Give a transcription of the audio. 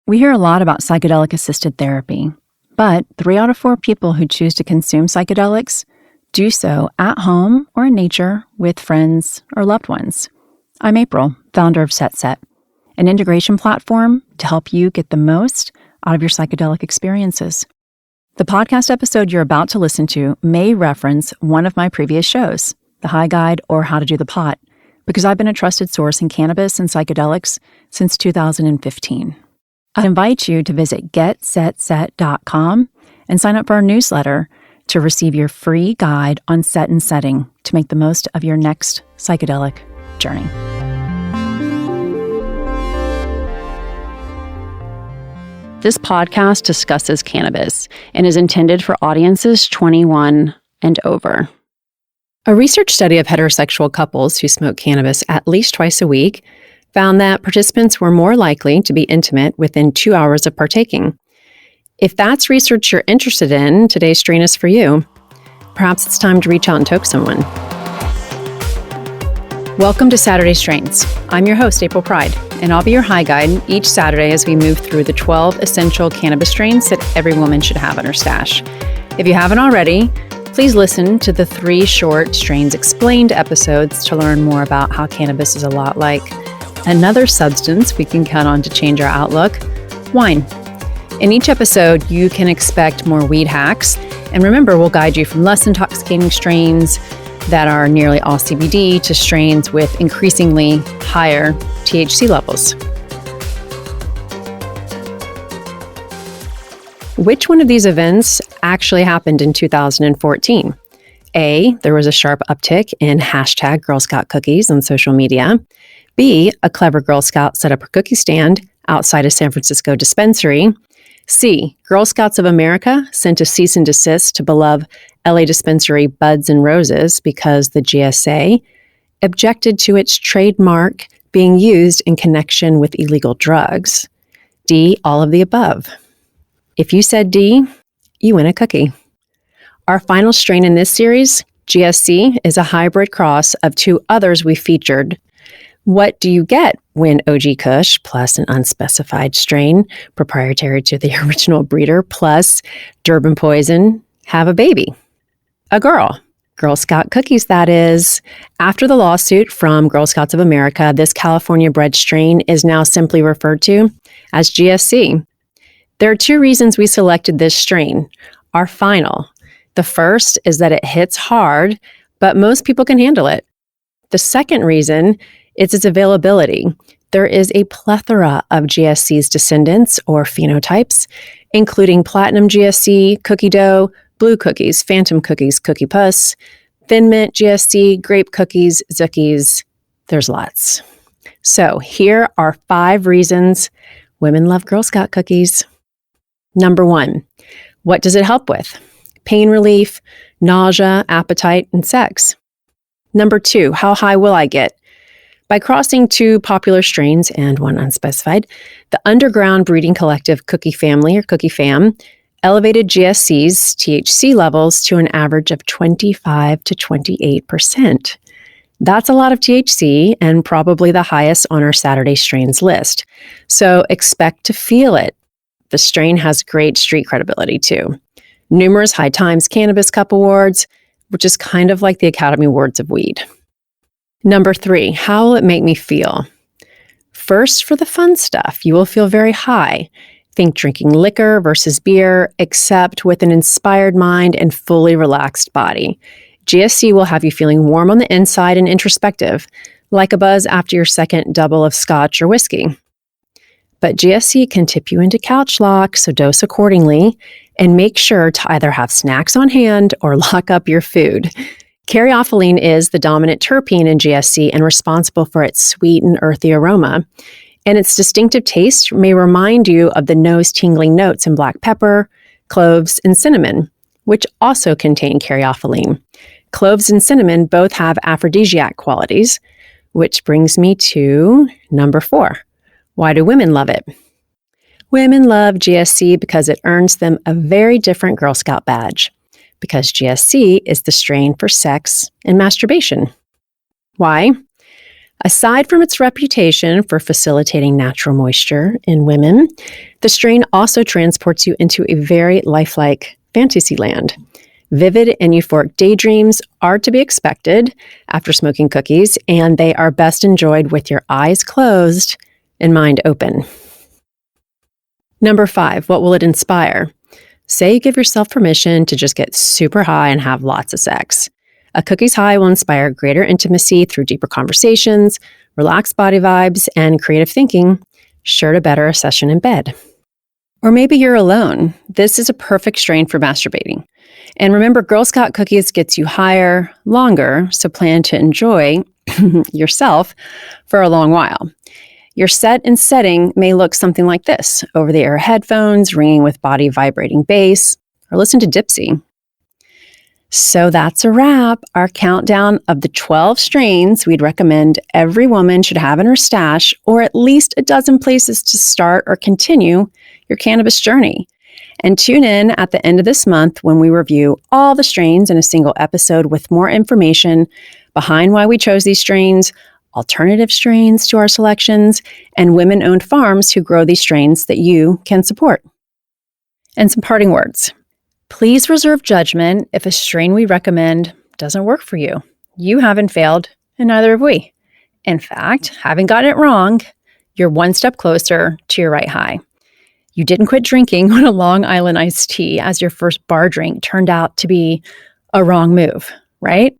We hear a lot about psychedelic-assisted therapy, but 3 out of 4 people who choose to consume psychedelics do so at home or in nature with friends or loved ones. I'm April, founder of Set, an integration platform to help you get the most out of your psychedelic experiences. The podcast episode you're about to listen to may reference one of my previous shows, The High Guide or How to Do the Pot, because I've been a trusted source in cannabis and psychedelics since 2015. I invite you to visit getsetset.com and sign up for our newsletter to receive your free guide on set and setting to make the most of your next psychedelic journey. This podcast discusses cannabis and is intended for audiences 21 and over. A research study of heterosexual couples who smoke cannabis at least twice a week found that participants were more likely to be intimate within 2 hours of partaking. If that's research you're interested in, today's strain is for you. Perhaps it's time to reach out and toke someone. Welcome to Saturday Strains. I'm your host, April Pride, and I'll be your high guide each Saturday as we move through the 12 essential cannabis strains that every woman should have in her stash. If you haven't already, please listen to the 3 short Strains Explained episodes to learn more about how cannabis is a lot like another substance we can count on to change our outlook, wine. In each episode, you can expect more weed hacks, and remember, we'll guide you from less intoxicating strains that are nearly all CBD to strains with increasingly higher THC levels. Which one of these events actually happened in 2014? A, there was a sharp uptick in hashtag Girl Scout cookies on social media. B, a clever Girl Scout set up her cookie stand outside a San Francisco dispensary. C, Girl Scouts of America sent a cease and desist to beloved LA dispensary Buds and Roses because the GSA objected to its trademark being used in connection with illegal drugs. D, all of the above. If you said D, you win a cookie. Our final strain in this series, GSC, is a hybrid cross of 2 others we featured. What do you get when OG Kush plus an unspecified strain proprietary to the original breeder plus Durban poison have a baby? A girl. Girl Scout cookies, that is. After the lawsuit from Girl Scouts of America, this California-bred strain is now simply referred to as GSC. There are 2 reasons we selected this strain, our final. The first is that it hits hard, but most people can handle it. The second reason is its availability. There is a plethora of GSC's descendants or phenotypes, including platinum GSC, cookie dough, blue cookies, phantom cookies, cookie puss, thin mint GSC, grape cookies, zookies. There's lots. So here are 5 reasons women love Girl Scout cookies. Number 1, what does it help with? Pain relief, nausea, appetite, and sex. Number 2, how high will I get? By crossing 2 popular strains and 1 unspecified, the underground breeding collective Cookie Family or Cookie Fam elevated GSC's THC levels to an average of 25 to 28%. That's a lot of THC and probably the highest on our Saturday strains list. So expect to feel it. The strain has great street credibility too. Numerous High Times Cannabis Cup Awards, which is kind of like the Academy Awards of weed. Number 3, how will it make me feel? First, for the fun stuff, you will feel very high. Think drinking liquor versus beer, except with an inspired mind and fully relaxed body. GSC will have you feeling warm on the inside and introspective, like a buzz after your second double of scotch or whiskey. But GSC can tip you into couch lock, so dose accordingly, and make sure to either have snacks on hand or lock up your food. Caryophyllene is the dominant terpene in GSC and responsible for its sweet and earthy aroma. And its distinctive taste may remind you of the nose-tingling notes in black pepper, cloves, and cinnamon, which also contain caryophyllene. Cloves and cinnamon both have aphrodisiac qualities, which brings me to number 4. Why do women love it? Women love GSC because it earns them a very different Girl Scout badge, because GSC is the strain for sex and masturbation. Why? Aside from its reputation for facilitating natural moisture in women, the strain also transports you into a very lifelike fantasy land. Vivid and euphoric daydreams are to be expected after smoking cookies, and they are best enjoyed with your eyes closed and mind open. Number 5, what will it inspire? Say you give yourself permission to just get super high and have lots of sex. A cookie's high will inspire greater intimacy through deeper conversations, relaxed body vibes, and creative thinking, sure to better a session in bed. Or maybe you're alone. This is a perfect strain for masturbating. And remember, Girl Scout cookies gets you higher, longer, so plan to enjoy yourself for a long while. Your set and setting may look something like this: over-the-air headphones, ringing with body vibrating bass, or listen to Dipsy. So that's a wrap. Our countdown of the 12 strains we'd recommend every woman should have in her stash, or at least a dozen places to start or continue your cannabis journey. And tune in at the end of this month when we review all the strains in a single episode with more information behind why we chose these strains, alternative strains to our selections, and women-owned farms who grow these strains that you can support. And some parting words. Please reserve judgment if a strain we recommend doesn't work for you. You haven't failed, and neither have we. In fact, having gotten it wrong, you're one step closer to your right high. You didn't quit drinking when a Long Island iced tea as your first bar drink turned out to be a wrong move, right?